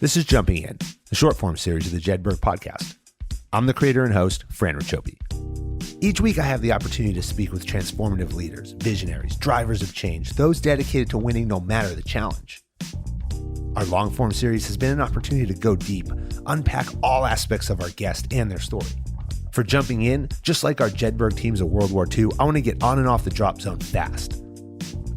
This is Jumping In, the short-form series of the Jedburgh podcast. I'm the creator and host, Fran Racioppi. Each week, I have the opportunity to speak with transformative leaders, visionaries, drivers of change, those dedicated to winning no matter the challenge. Our long-form series has been an opportunity to go deep, unpack all aspects of our guest and their story. For Jumping In, just like our Jedburgh teams of World War II, I want to get on and off the drop zone fast.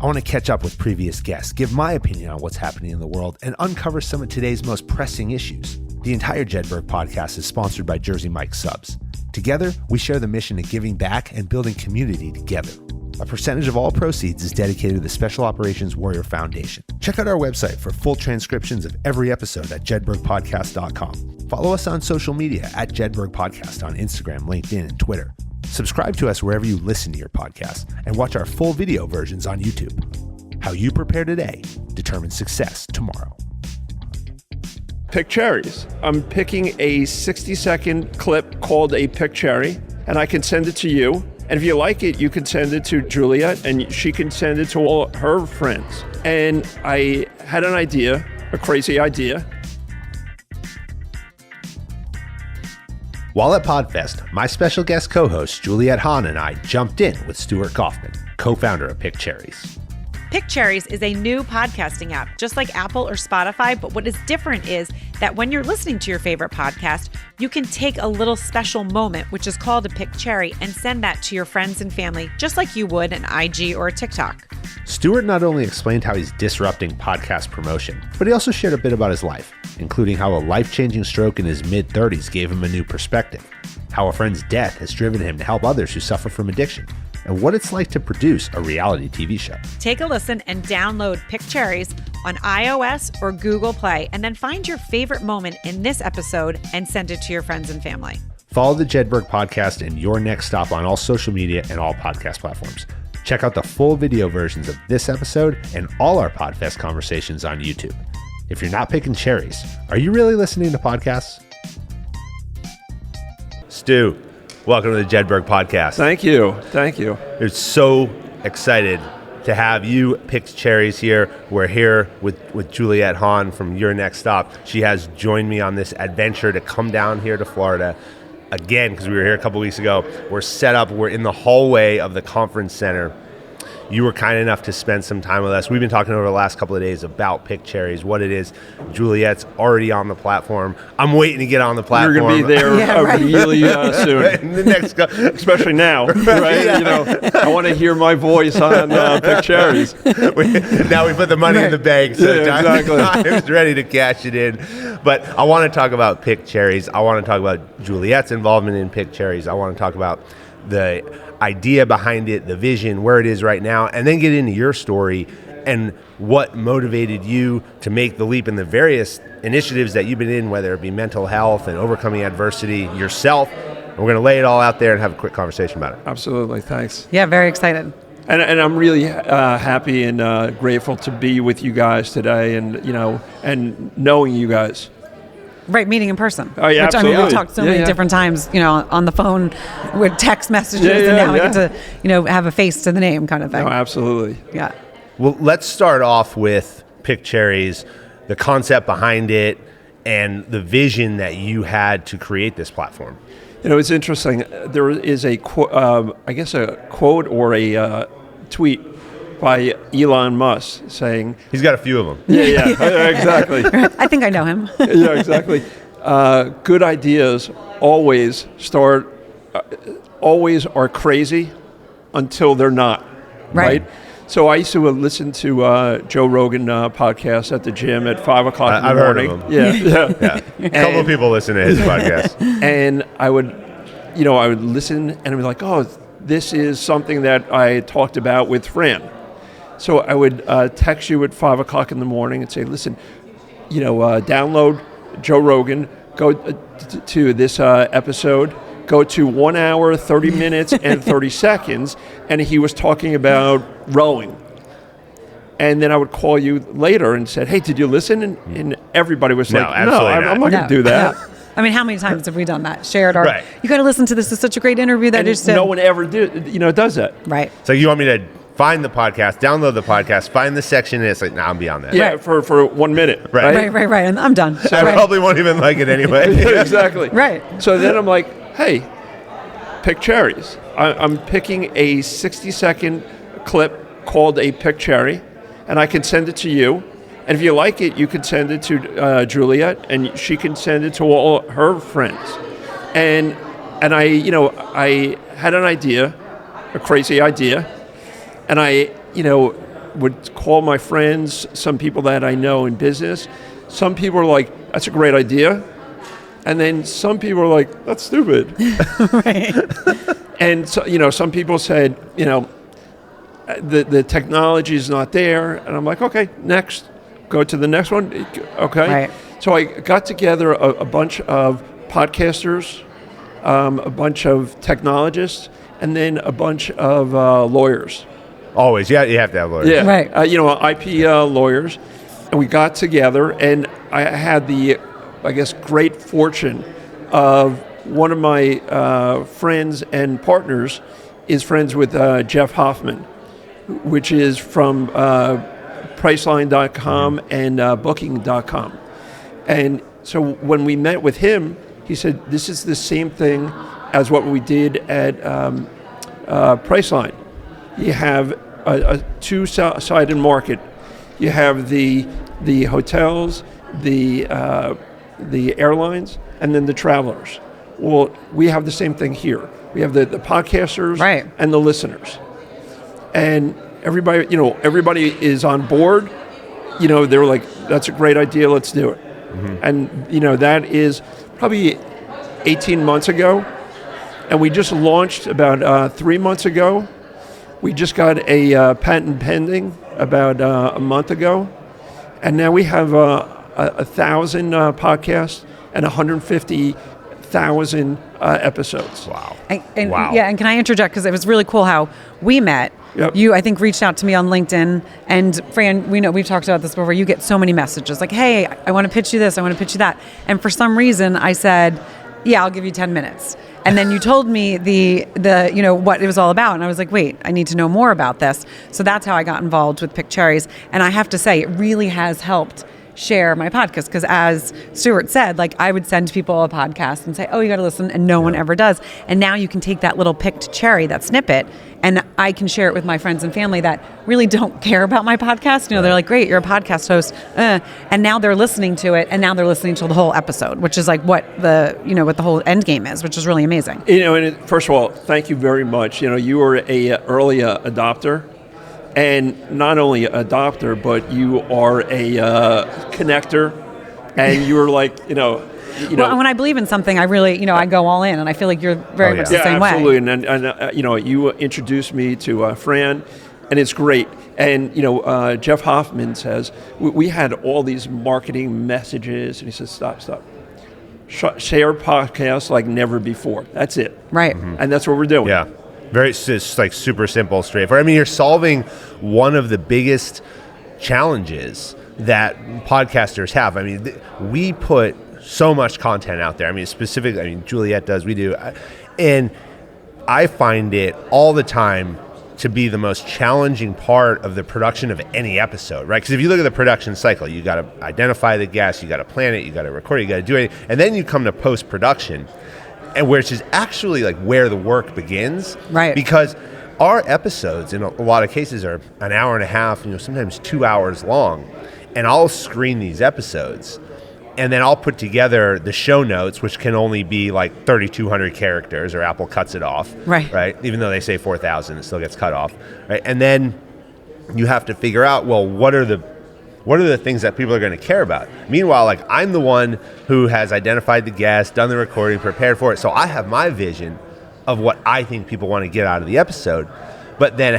I want to catch up with previous guests, give my opinion on what's happening in the world, and uncover some of today's most pressing issues. The entire Jedburgh podcast is sponsored by Jersey Mike Subs. Together, we share the mission of giving back and building community together. A percentage of all proceeds is dedicated to the Special Operations Warrior Foundation. Check out our website for full transcriptions of every episode at jedburghpodcast.com. Follow us on social media at Jedburgh Podcast on Instagram, LinkedIn, and Twitter. Subscribe to us wherever you listen to your podcast and watch our full video versions on YouTube. How you prepare today determines success tomorrow. Picked Cherries. I'm picking a 60-second clip called a Picked Cherry, and I can send it to you. And if you like it, you can send it to Juliet, and she can send it to all her friends. And I had an idea, a crazy idea. While at Podfest, my special guest co-host Juliet Hahn and I jumped in with Stuart Goffman, co-founder of Picked Cherries. Picked Cherries is a new podcasting app, just like Apple or Spotify, but what is different is that when you're listening to your favorite podcast, you can take a little special moment, which is called a Picked Cherry, and send that to your friends and family, just like you would an IG or a TikTok. Stuart not only explained how he's disrupting podcast promotion, but he also shared a bit about his life, including how a life-changing stroke in his mid-30s gave him a new perspective, how a friend's death has driven him to help others who suffer from addiction, and what it's like to produce a reality TV show. Take a listen and download Picked Cherries on iOS or Google Play, and then find your favorite moment in this episode and send it to your friends and family. Follow the Jedburgh podcast and your next stop on all social media and all podcast platforms. Check out the full video versions of this episode and all our Podfest conversations on YouTube. If you're not picking cherries, are you really listening to podcasts? Stu, welcome to the Jedburgh podcast. Thank you. Thank you. We're so excited to have you Picked Cherries here. We're here with Juliet Hahn from Your Next Stop. She has joined me on this adventure to come down here to Florida again, because we were here a couple weeks ago. We're set up. We're in the hallway of the conference center. You were kind enough to spend some time with us. We've been talking over the last couple of days about Picked Cherries, what it is. Juliet's already on the platform. I'm waiting to get on the platform. You're going to be there really soon. The next especially now, right? Yeah. You know, I want to hear my voice on Picked Cherries. Now we put the money in the bank, so exactly. Time's ready to cash it in. But I want to talk about Picked Cherries. I want to talk about Juliet's involvement in Picked Cherries. I want to talk about the idea behind it, the vision, where it is right now, and then get into your story and what motivated you to make the leap in the various initiatives that you've been in, whether it be mental health and overcoming adversity yourself. And we're going to lay it all out there and have a quick conversation about it. Absolutely. Thanks. Yeah, very excited. And I'm really happy and grateful to be with you guys today, and and knowing you guys. Right, meeting in person. Oh, yeah, which, absolutely. I mean, we talked so many different times, on the phone with text messages, and now we get to, have a face to the name kind of thing. No, absolutely. Yeah. Well, let's start off with Picked Cherries, the concept behind it, and the vision that you had to create this platform. It's interesting. There is a quote or a tweet by Elon Musk saying... He's got a few of them. Yeah, exactly. I think I know him. Yeah, exactly. Good ideas always are crazy until they're not, right? So I used to listen to Joe Rogan podcast at the gym at 5 o'clock in the morning. I've heard of him. Yeah. A couple of people listen to his podcast. And I would listen and I'd be like, oh, this is something that I talked about with Fran. So I would text you at 5 o'clock in the morning and say, listen, download Joe Rogan, go to this episode, go to 1 hour, 30 minutes, and 30 seconds, and he was talking about rowing. And then I would call you later and said, hey, did you listen? And everybody was like, I'm not going to do that. No. I mean, how many times have we done that? Shared our, right. You got to listen to this. It's such a great interview that and no one ever does that. Right. So you want me to find the podcast, download the podcast, find the section, and it's like, I'm beyond that. Yeah, for 1 minute. Right. Right, and I'm done. I probably won't even like it anyway. Exactly. Right. So then I'm like, hey, Picked Cherries. I'm picking a 60-second clip called a Picked Cherry, and I can send it to you. And if you like it, you can send it to Juliet, and she can send it to all her friends. And I had an idea, a crazy idea, and I, would call my friends, some people that I know in business. Some people are like, that's a great idea. And then some people are like, that's stupid. Right. And so, some people said, the technology is not there. And I'm like, okay, next. Go to the next one. Okay. Right. So I got together a bunch of podcasters, a bunch of technologists, and then a bunch of lawyers. Always. Yeah, you have to have lawyers. Yeah. Right. IP lawyers. And we got together, and I had the, great fortune of one of my friends and partners is friends with Jeff Hoffman, which is from Priceline.com and Booking.com. And so when we met with him, he said, this is the same thing as what we did at Priceline. You have a two-sided market. You have the hotels, the airlines, and then the travelers. Well, we have the same thing here. We have the podcasters right. and the listeners. And everybody is on board. They're like, that's a great idea, let's do it. Mm-hmm. And, that is probably 18 months ago. And we just launched about 3 months ago. We just got a patent pending about a month ago. And now we have 1,000 podcasts and 150,000 episodes. Wow. Wow. Yeah, and can I interject? Because it was really cool how we met. Yep. You, I think, reached out to me on LinkedIn. And Fran, we've talked about this before. You get so many messages like, hey, I want to pitch you this. I want to pitch you that. And for some reason, I said, yeah, I'll give you 10 minutes. And then you told me the what it was all about. And I was like, wait, I need to know more about this. So that's how I got involved with Picked Cherries. And I have to say, it really has helped share my podcast, because as Stuart said, I would send people a podcast and say, oh, you got to listen, and no one ever does. And now you can take that little picked cherry, that snippet, and I can share it with my friends and family that really don't care about my podcast. They're like, great, you're a podcast host, and now they're listening to it, and now they're listening to the whole episode, which is what the whole end game is, which is really amazing. First of all, thank you very much. You were a early adopter. And not only a adopter, but you are a connector, and you're like, Well, when I believe in something, I really, I go all in, and I feel like you're very much the same absolutely. way. And you introduced me to Fran, and it's great. And Jeff Hoffman says we had all these marketing messages, and he says, stop. Share podcasts like never before. That's it. Right. Mm-hmm. And that's what we're doing. Yeah. It's super simple, straightforward. I mean, you're solving one of the biggest challenges that podcasters have. I mean, we put so much content out there. I mean, specifically, Juliet does, we do. And I find it all the time to be the most challenging part of the production of any episode, right? Because if you look at the production cycle, you got to identify the guests, you got to plan it, you got to record it, you got to do it, and then you come to post-production, and which is actually where the work begins, right? Because our episodes, in a lot of cases, are an hour and a half, sometimes 2 hours long, and I'll screen these episodes, and then I'll put together the show notes, which can only be 3,200 characters, or Apple cuts it off, right? Even though they say 4,000, it still gets cut off, right? And then you have to figure out, well, what are the things that people are going to care about? Meanwhile, I'm the one who has identified the guest, done the recording, prepared for it. So I have my vision of what I think people want to get out of the episode. But then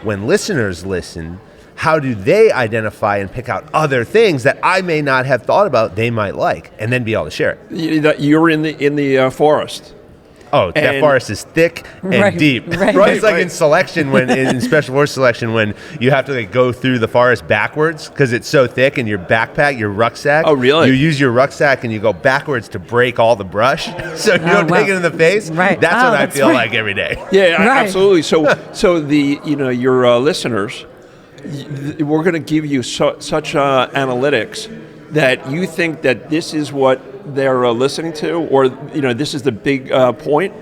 when listeners listen, how do they identify and pick out other things that I may not have thought about they might like, and then be able to share it? You're in the forest, that forest is thick and deep. Right. It's like in selection, in special forces selection, when you have to like go through the forest backwards because it's so thick, and your backpack, your rucksack. Oh, really? You use your rucksack and you go backwards to break all the brush, so you don't take it in the face. Right. That's what I feel like every day. Yeah, Right. absolutely. So your listeners, we're going to give you such analytics that you think that this is what they're listening to, or this is the big point,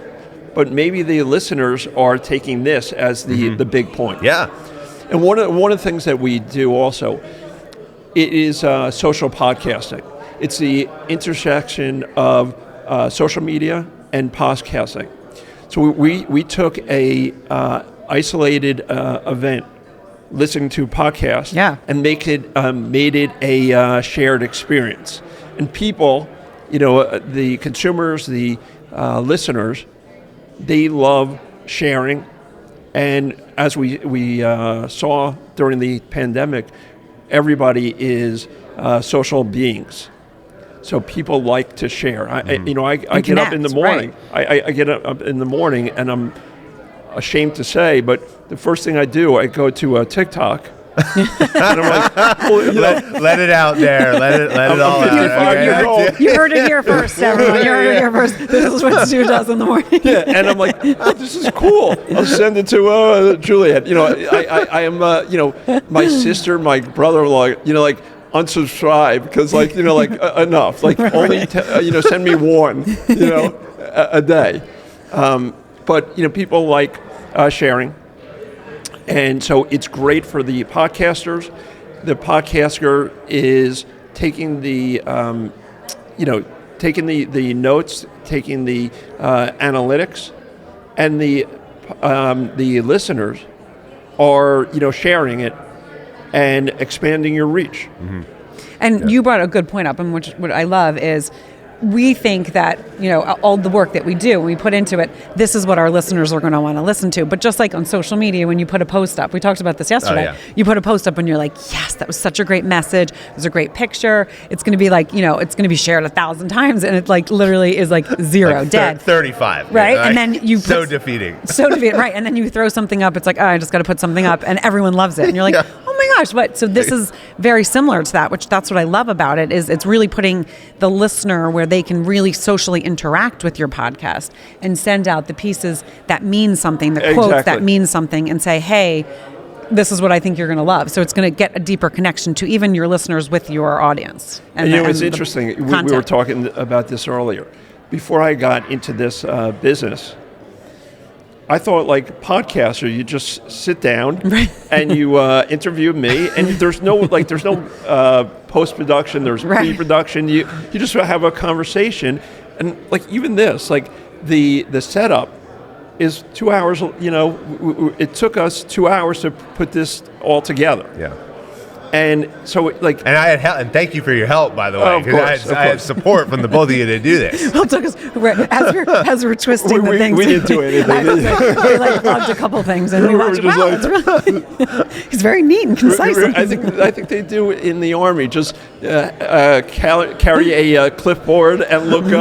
but maybe the listeners are taking this as the big point. Yeah. And one of the things that we do also, it is social podcasting. It's the intersection of social media and podcasting. So we took a isolated event, listening to podcasts, and made it a shared experience. And people, the consumers, the listeners, they love sharing. And as we saw during the pandemic, everybody is social beings. So people like to share. I get up in the morning. Right. I get up in the morning, and I'm ashamed to say, but the first thing I do, I go to TikTok. And I'm like, let it out there. Let it all out. You heard it here first, everyone. You heard it here first. This is what Stu does in the morning. Yeah, and I'm like, this is cool. I'll send it to Juliet. I am, my sister, my brother-in-law, unsubscribe because, enough. Only, send me one, a day. But people like sharing. And so it's great for the podcasters. The podcaster is taking the, taking the notes, taking the analytics, and the listeners are, sharing it and expanding your reach. Mm-hmm. And you brought a good point up, and what I love is, we think that, all the work that we do, when we put into it, this is what our listeners are going to want to listen to. But just like on social media, when you put a post up, we talked about this yesterday, you put a post up and you're like, yes, that was such a great message. It was a great picture. It's going to be it's going to be shared 1,000 times. And it literally is zero, dead. 35. Right? And then you so defeating. So defeating, right. And then you throw something up. It's like, I just got to put something up. And everyone loves it. And you're like, oh my gosh, what? So this is very similar to that, that's what I love about it, is it's really putting the listener where they can really socially interact with your podcast and send out the pieces that mean something, the quotes that mean something, and say, hey, this is what I think you're going to love. So it's going to get a deeper connection to even your listeners with your audience. And it's interesting. We were talking about this earlier. Before I got into this business, I thought podcaster, you just sit down and you interview me, and there's no post-production, there's pre-production. You just have a conversation, and even this, the setup is 2 hours. It took us 2 hours to put this all together. Yeah. And so, and I had help, and thank you for your help, by the way, because I had support from the both of you to do this. Well, it took us as we're twisting the things. We didn't do anything. We plugged a couple things, and we watched. Wow, it's really, he's very neat and concise. I think they do it in the Army. Just carry a clipboard and look. My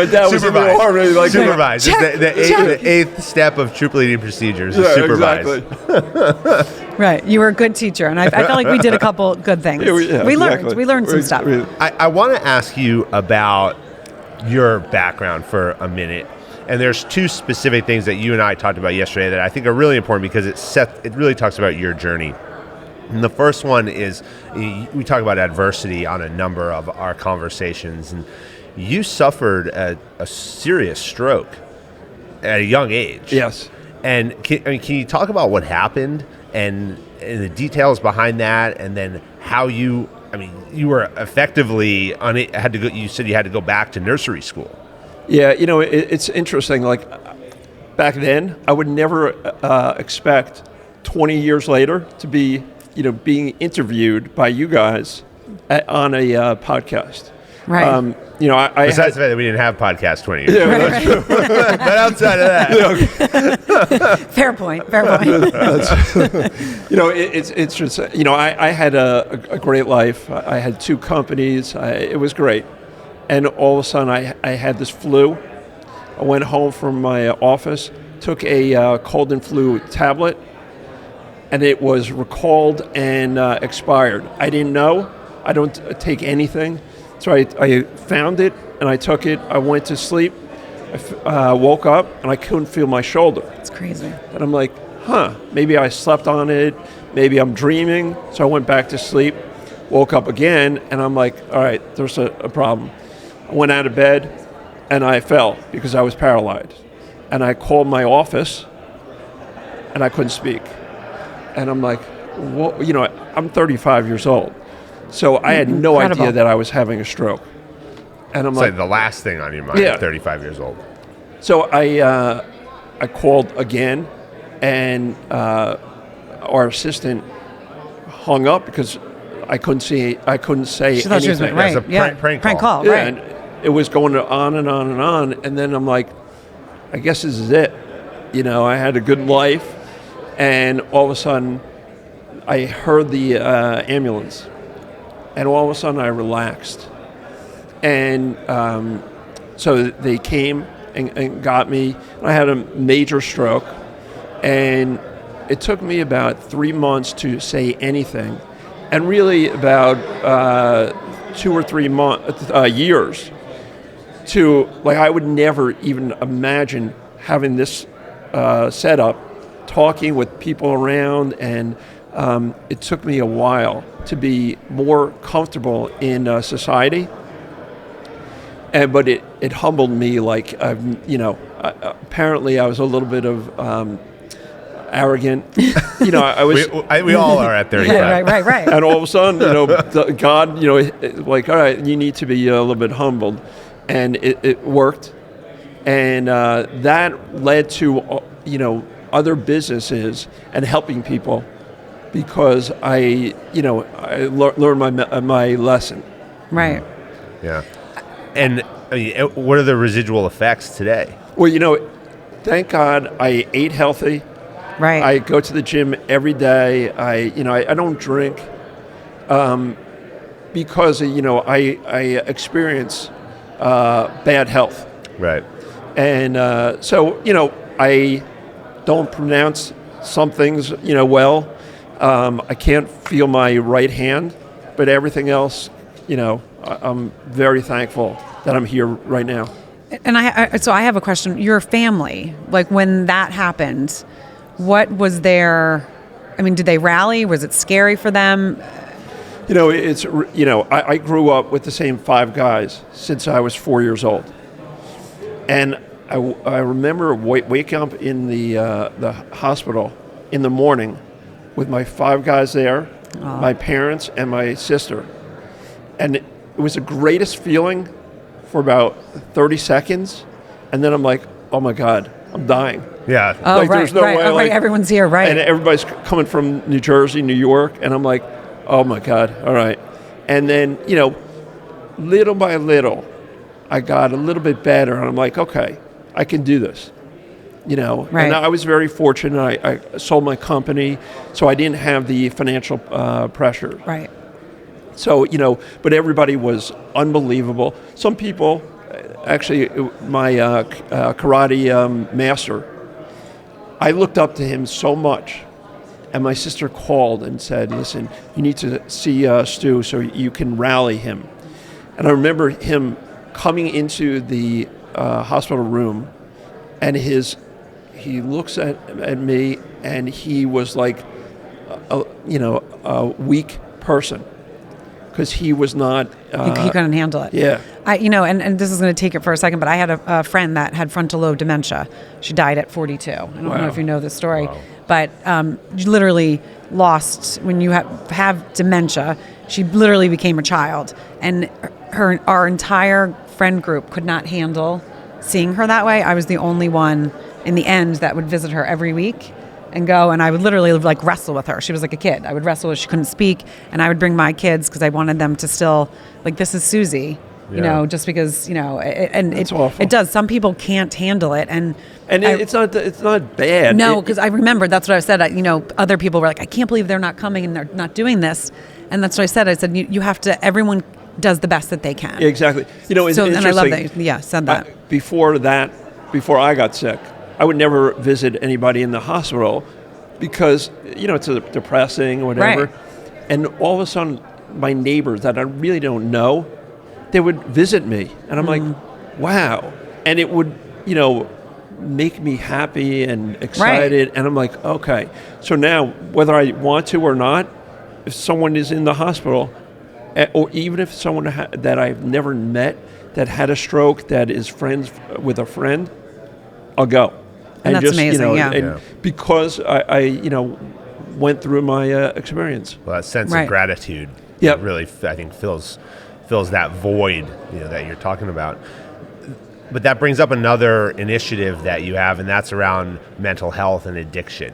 dad was in the Army. Supervise. The eighth step of troop leading procedures is supervise. Exactly. Right, you were a good teacher, and I felt like we did a couple good things. We learned some stuff. I want to ask you about your background for a minute, and there's two specific things that you and I talked about yesterday that I think are really important because it really talks about your journey. And the first one is we talk about adversity on a number of our conversations, and you suffered a serious stroke at a young age. Yes. And can you talk about what happened? And the details behind that, and then how you were effectively had to go. You said you had to go back to nursery school. Yeah, it's interesting. Back then, I would never expect 20 years later to be, being interviewed by you guys on a podcast. Right. Besides the fact that we didn't have podcasts 20 years ago. That's true. But outside of that. Fair point. It's just, I had a great life. I had two companies. It was great. And all of a sudden I had this flu, I went home from my office, took a cold and flu tablet, and it was recalled and expired. I didn't know. I don't take anything. So I found it, and I took it. I went to sleep. I woke up, and I couldn't feel my shoulder. It's crazy. And I'm like, maybe I slept on it. Maybe I'm dreaming. So I went back to sleep, woke up again, and I'm like, all right, there's a problem. I went out of bed, and I fell because I was paralyzed. And I called my office, and I couldn't speak. And I'm like, what? I'm 35 years old. So I had no idea that I was having a stroke. And I'm like the last thing on your mind at 35 years old. So I called again, and our assistant hung up because I couldn't say she thought anything. She was, right. It was a prank call. Yeah, right. and it was going on and on and on. And then I'm like, I guess this is it. I had a good life. And all of a sudden, I heard the ambulance. And all of a sudden, I relaxed. And so they came and got me. I had a major stroke. And it took me about 3 months to say anything. And really about 2 or 3 years to, I would never even imagine having this setup, talking with people around, and it took me a while to be more comfortable in society. But it humbled me. Apparently I was a little bit of arrogant. I was. We all are at 35. Right. And all of a sudden, God, all right, you need to be a little bit humbled, and it worked, and that led to other businesses and helping people, because I learned my lesson. Right. Yeah. And what are the residual effects today? Well, thank God I ate healthy. Right. I go to the gym every day. I don't drink because I experience bad health. Right. And so I don't pronounce some things well. I can't feel my right hand, but everything else, I'm very thankful that I'm here right now. And so I have a question. Your family, when that happened, what was their? Did they rally? Was it scary for them? I grew up with the same 5 guys since I was 4 years old, and I remember waking up in the hospital in the morning with my 5 guys there, my parents and my sister, and it was the greatest feeling for about 30 seconds, and then I'm like, oh my God, I'm dying. Yeah. Oh, there's no way. Right. Everyone's here, right? And everybody's coming from New Jersey, New York, and I'm like, oh my God, all right. And then, little by little, I got a little bit better, and I'm like, okay, I can do this. Right. And I was very fortunate. I sold my company, so I didn't have the financial pressure. Right. So, but everybody was unbelievable. Some people, actually, my karate master, I looked up to him so much. And my sister called and said, listen, you need to see Stu so you can rally him. And I remember him coming into the hospital room, and he looks at me, and he was like, a weak person, because he was not. He couldn't handle it. Yeah. And this is going to take it for a second, but I had a friend that had frontal lobe dementia. She died at 42. I don't know if you know this story, but you literally lost, when you have dementia, she literally became a child, and our entire friend group could not handle seeing her that way. I was the only one in the end that would visit her every week and go, and I would literally wrestle with her. She was like a kid. I would wrestle with her. She couldn't speak, and I would bring my kids because I wanted them to still, this is Susie, just because, it does. Some people can't handle it, and it's not bad. No, because I remember that's what I said. Other people were like, I can't believe they're not coming and they're not doing this, and that's what I said. I said you have to. Everyone does the best that they can. Exactly. It's interesting. And I love that. Yeah, said that. before I got sick, I would never visit anybody in the hospital because, it's depressing or whatever. Right. And all of a sudden, my neighbors that I really don't know, they would visit me. And I'm like, wow. And it would, make me happy and excited. Right. And I'm like, okay. So now, whether I want to or not, if someone is in the hospital, or even if someone that I've never met that had a stroke that is friends with a friend, I'll go. And that's amazing, because I went through my experience. Well, that sense of gratitude really, I think, fills that void that you're talking about. But that brings up another initiative that you have, and that's around mental health and addiction.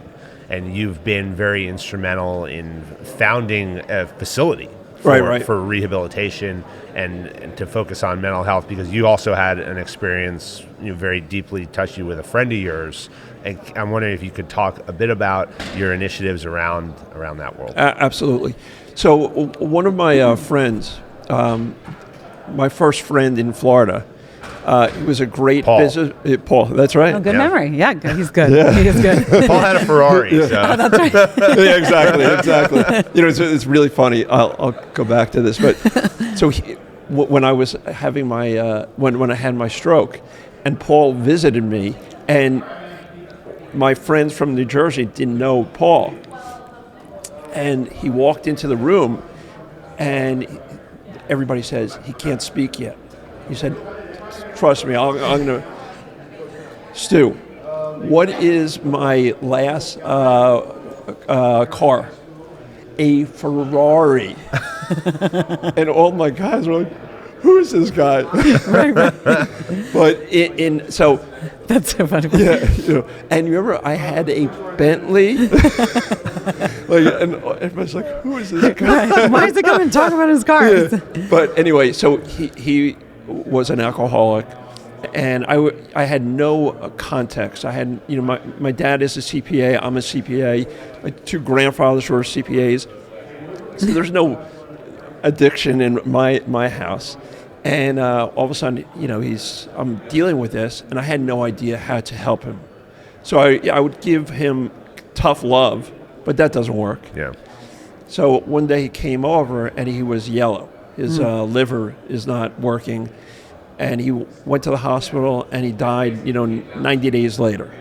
And you've been very instrumental in founding a facility for rehabilitation and to focus on mental health, because you also had an experience very deeply touched you with a friend of yours. And I'm wondering if you could talk a bit about your initiatives around that world. Absolutely. So one of my friends, my first friend in Florida, he was a great business. Paul, that's right. Oh, good memory. Yeah, he's good. He is good. Paul had a Ferrari. So. Oh, that's right. Yeah, exactly. It's really funny. I'll go back to this, but so when I was having my when I had my stroke, and Paul visited me, and my friends from New Jersey didn't know Paul, and he walked into the room, and everybody says he can't speak yet. He said, trust me, I'm going to... Stu, what is my last car? A Ferrari. And all my guys were like, who is this guy? Right. But so... That's so funny. Yeah, and remember, I had a Bentley. And everybody's like, who is this guy? Right. Why is he coming and talking about his cars? Yeah. But anyway, so he was an alcoholic, and I had no context. I had, my dad is a CPA, I'm a CPA, my two grandfathers were CPAs, so there's no addiction in my house. And all of a sudden, I'm dealing with this, and I had no idea how to help him. So I would give him tough love, but that doesn't work. Yeah. So one day he came over, and he was yellow. His liver is not working, and he went to the hospital, and he died, 90 days later.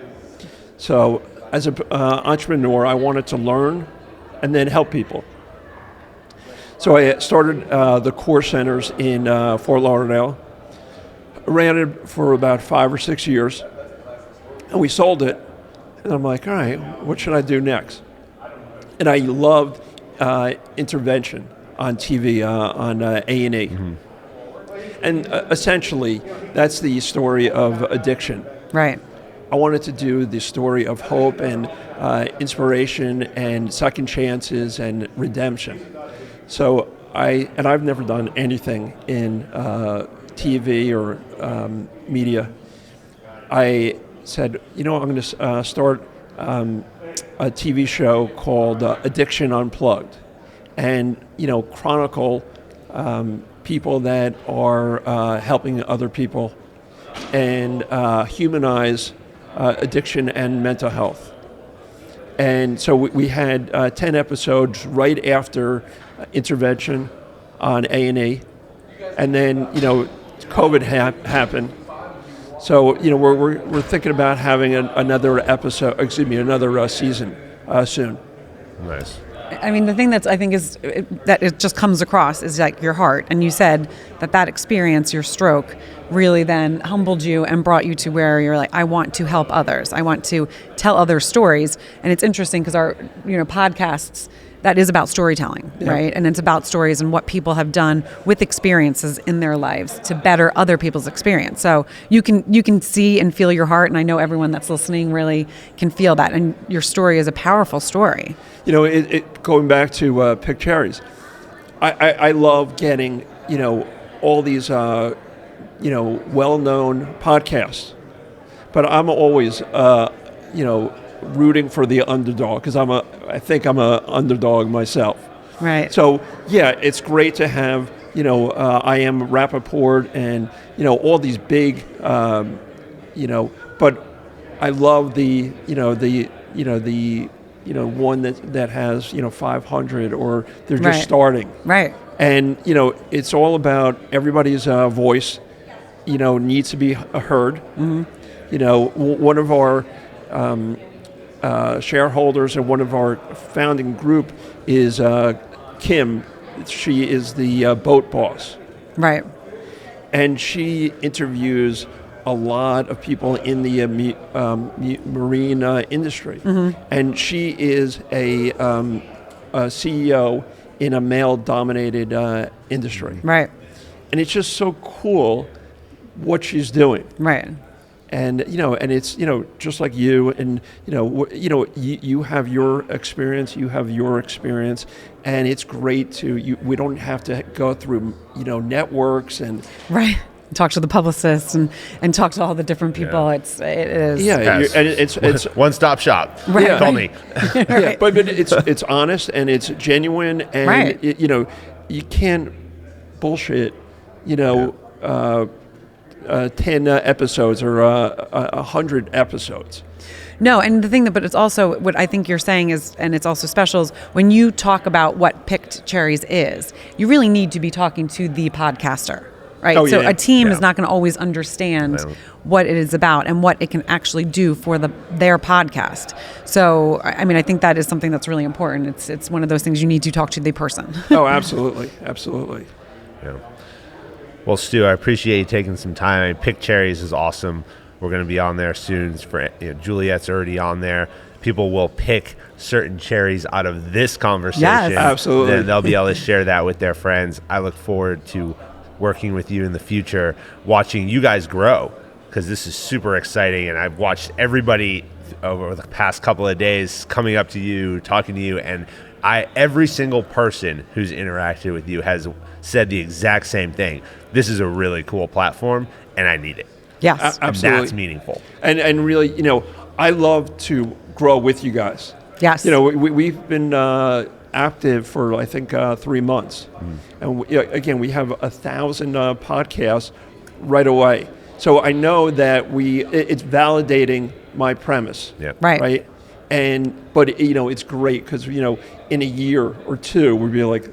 So as an entrepreneur, I wanted to learn and then help people. So I started the core centers in Fort Lauderdale, ran it for about 5 or 6 years, and we sold it. And I'm like, all right, what should I do next? And I loved intervention on TV, on A&E. Mm-hmm. And essentially, that's the story of addiction. Right. I wanted to do the story of hope and inspiration and second chances and redemption. So I've never done anything in TV or media. I said, I'm going to start a TV show called Addiction Unplugged, and chronicle people that are helping other people, and humanize addiction and mental health. And so we had 10 episodes right after intervention on A&E, and then COVID happened. So we're thinking about having another season soon. Nice. I mean, the thing that's I think is that it just comes across is like your heart, and you said that experience, your stroke, really then humbled you and brought you to where you're like, I want to help others. I want to tell other stories. And it's interesting because our podcasts, that is about storytelling, right? And it's about stories and what people have done with experiences in their lives to better other people's experience. So you can see and feel your heart, and I know everyone that's listening really can feel that. And your story is a powerful story. Going back to Picked Cherries, I love getting all these well-known podcasts, but I'm always rooting for the underdog because I think I'm a underdog myself. Right. So it's great to have I am Rappaport and all these big but I love the one that has 500, or they're just Right. starting. Right. And it's all about everybody's voice. Needs to be heard. One of our shareholders and one of our founding group is Kim. She is the boat boss. Right. And she interviews a lot of people in the marine industry. And she is a CEO in a male-dominated industry. Right. And it's just so cool what she's doing. Right. And and it's just like you, and you have your experience, and it's great we don't have to go through networks and Right. Talk to the publicists and talk to all the different people. Yeah. It is. Yes. and it's one-stop shop. Right. Call me. yeah, but it's honest and it's genuine, and Right. you can't bullshit 10 episodes or 100 episodes. No, and the thing but it's also what I think you're saying is, and it's also special, is when you talk about what Picked Cherries is, you really need to be talking to the podcaster, right? Oh, so yeah. a team Yeah. is not going to always understand Well. what it is about and what it can actually do for their podcast. So, I think that is something that's really important. It's one of those things you need to talk to the person. Oh, absolutely, absolutely. Yeah. Well, Stu, I appreciate you taking some time. Picked Cherries is awesome. We're going to be on there soon. Juliet's already on there. People will pick certain cherries out of this conversation. Yes. Absolutely. Then they'll be able to share that with their friends. I look forward to working with you in the future, watching you guys grow, because this is super exciting. And I've watched everybody over the past couple of days coming up to you, talking to you, and every single person who's interacted with you has said the exact same thing. This is a really cool platform, and I need it. Yes. And Absolutely. that's meaningful. And really, I love to grow with you guys. Yes. We've been active for, I think, 3 months. And again, we have 1,000 podcasts right away. So I know that it's validating my premise. Yeah. Right. But it's great because, in a year or two, we'd be like,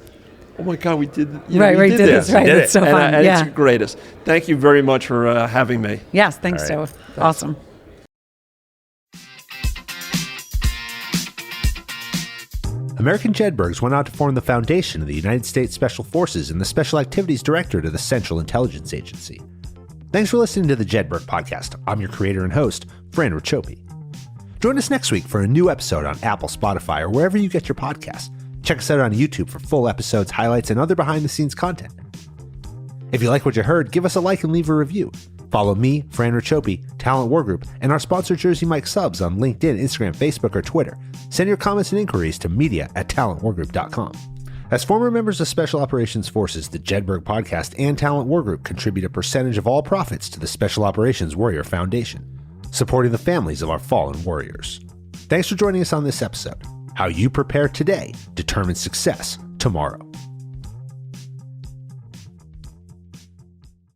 oh my God, we did We did did this. Right. did It's so And, fun. and Yeah. it's the greatest. Thank you very much for having me. Yes. Thanks, All right. Joe. Awesome. American Jedburghs went out to form the foundation of the United States Special Forces and the Special Activities Directorate of the Central Intelligence Agency. Thanks for listening to the Jedburgh Podcast. I'm your creator and host, Fran Racioppi. Join us next week for a new episode on Apple, Spotify, or wherever you get your podcasts. Check us out on YouTube for full episodes, highlights, and other behind-the-scenes content. If you like what you heard, give us a like and leave a review. Follow me, Fran Racioppi, Talent War Group, and our sponsor Jersey Mike Subs on LinkedIn, Instagram, Facebook, or Twitter. Send your comments and inquiries to media@talentwargroup.com. As former members of Special Operations Forces, the Jedburgh Podcast and Talent War Group contribute a percentage of all profits to the Special Operations Warrior Foundation, supporting the families of our fallen warriors. Thanks for joining us on this episode. How you prepare today determines success tomorrow.